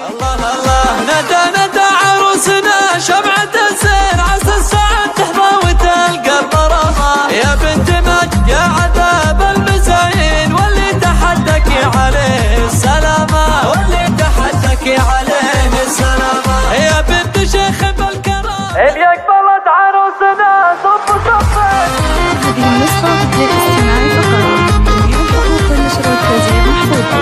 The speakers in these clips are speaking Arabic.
الله الله ندى ندى عروسنا شمعة الزين عسى السعد تحظى وتلقى الغرامة يا بنت مجد يا عذاب المسايين واللي تحدك عليه السلامة واللي تحدك عليه السلامة يا بنت شيخ بالكرام اللي اقبلت عروسنا صف صفين. هذه النسخة للاستماع فقط. جميع الحقوق والنشر والتوزيع محفوظة.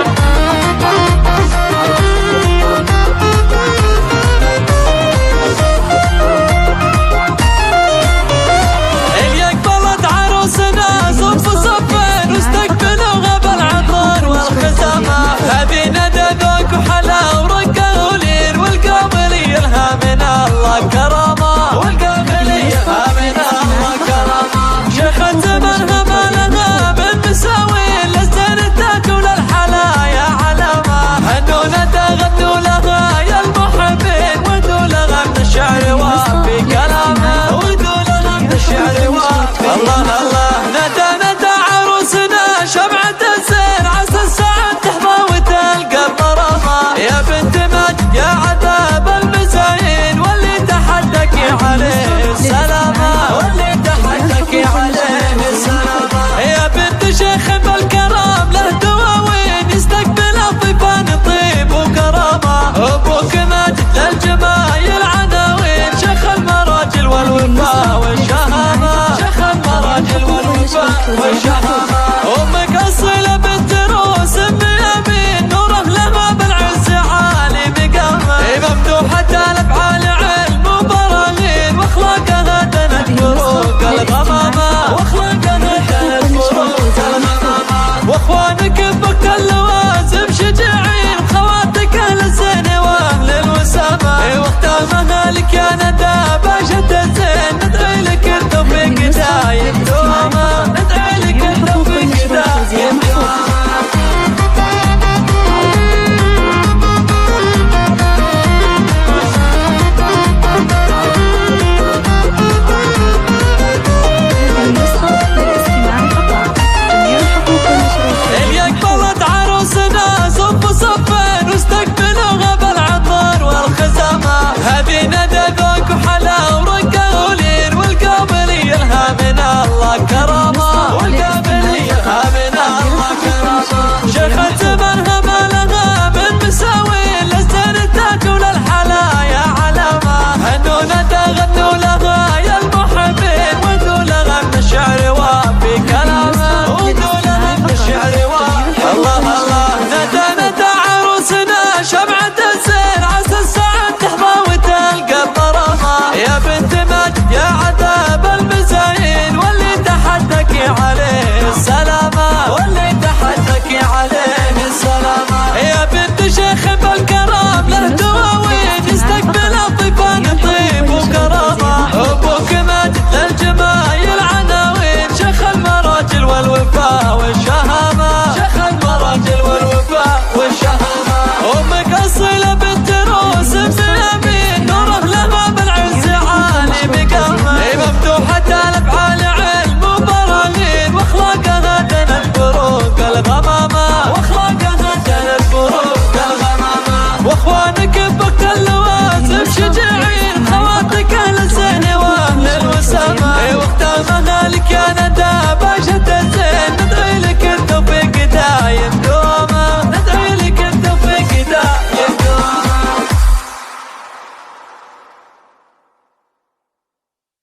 غنوا